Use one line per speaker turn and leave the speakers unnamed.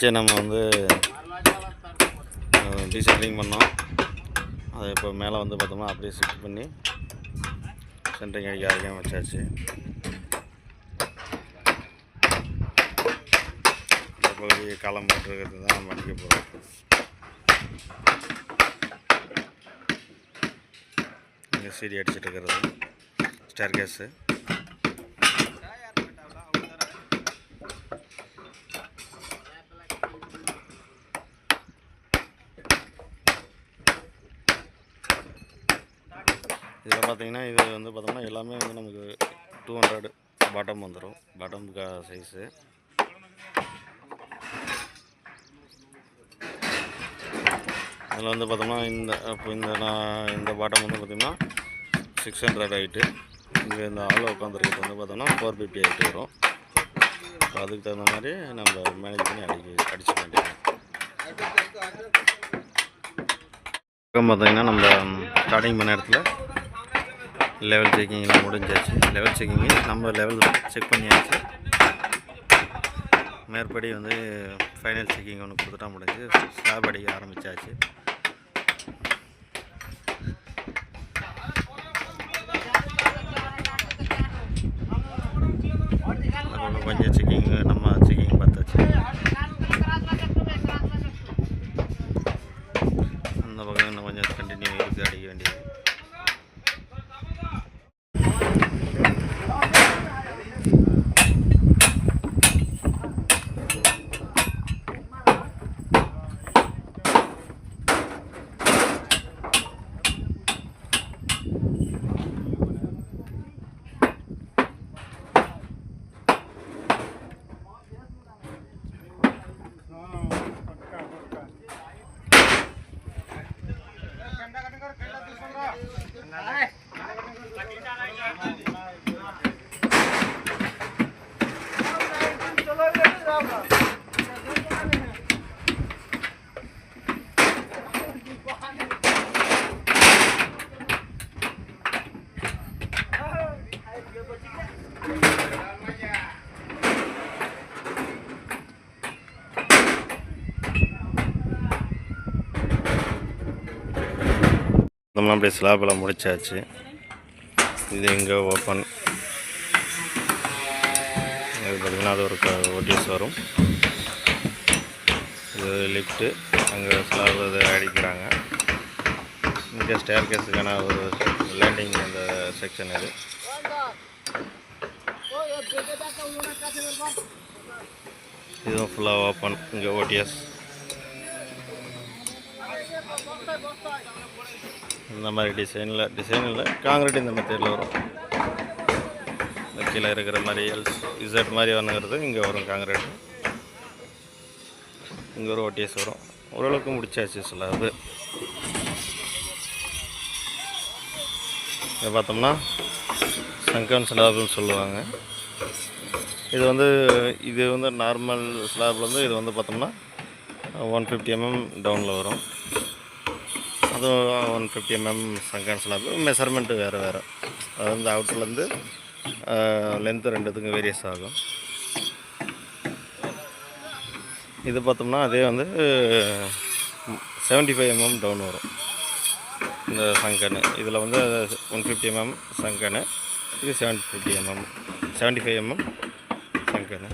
வச்சே நம்ம வந்து டீசென்ட்ரிங் பண்ணோம். அதை இப்போ மேலே வந்து பார்த்தோம்னா அப்படியே ஷிஃப்ட் பண்ணி சென்ட்ரிங் அடிக்க வச்சாச்சு. இந்த பகுதி காலம் போட்டுருக்கிறது தான் நம்ம அடிக்க போகிறோம். இங்கே சீடி அடிச்சுட்டு இருக்கிறது ஸ்டேர் கேஸு. இதில் பார்த்தீங்கன்னா இது வந்து பார்த்தோம்னா எல்லாமே வந்து நமக்கு 200 பாட்டம் வந்துடும். Bottom size. இதில் வந்து பார்த்தோம்னா இந்த பாட்டம் வந்து பார்த்திங்கன்னா 600 ஹைட்டு. இங்கே இந்த ஆள் உட்காந்துருக்கிறது வந்து பார்த்தோம்னா 450 ஹைட்டு வரும். ஸோ அதுக்கு தகுந்த மாதிரி நம்ம மேனேஜ் பண்ணி அடிச்சுக்க வேண்டியது. பார்த்தீங்கன்னா நம்ம ஸ்டார்டிங் பண்ண இடத்துல லெவல் செக்கிங்லாம் முடிஞ்சாச்சு. லெவல் செக்கிங்கு நம்ம லெவல் செக் பண்ணியாச்சு. மேற்படி வந்து ஃபைனல் செக்கிங் ஒன்று கொடுத்துட்டா முடிஞ்சு ஸ்லாப் அடிக்க ஆரம்பித்தாச்சு. கொஞ்சம் செக்கிங் நம்ம செக்கிங் பார்த்தாச்சு. அந்த பக்கம் இன்னும் கொஞ்சம் கண்டினியூ இருக்குது அடிக்க வேண்டியது. நம்ம அப்படியே ஸ்லாப்பில் முடிச்சாச்சு. இது எங்கே ஓப்பன் இது பார்த்திங்கன்னா அது ஒரு ஓடிஎஸ் வரும். இது லிஃப்ட்டு அங்கே ஸ்லாப் இது அடிக்கிறாங்க. இங்கே ஸ்டேர் கேஸுக்கான ஒரு லேண்டிங் அந்த செக்ஷன் இது. இதுவும் ஃபுல்லாக ஓப்பன். இங்கே ஓடிஎஸ் இந்த மாதிரி டிசைனில் காங்கிரீட் இந்த மெத்தீரியல் வரும். இந்த கீழே இருக்கிற மாதிரி இசட் மாதிரி வந்துங்கிறது இங்கே வரும் காங்கிரீட். இங்கே ஒரு ஓடிஎஸ் வரும். ஓரளவுக்கு முடிச்சாச்சு ஸ்லாப். இதை பார்த்தோம்னா சங்கன் ஸ்லாப்னு சொல்லுவாங்க. இது வந்து நார்மல் ஸ்லாப் வந்து இது வந்து பார்த்தோம்னா 150 mm டவுனில் வரும். அதுவும் 150 mm சங்கன் ஸ்லாப். மெஷர்மெண்ட்டு வேறு. அது வந்து அவுட்லேருந்து லென்த்து ரெண்டுத்துக்கும் வேரியஸ் ஆகும். இது பார்த்தோம்னா அதே வந்து 75 mm டவுன் வரும் இந்த சங்கனு. இதில் வந்து 150 mm சங்கனு, இது 75 mm சங்கனு.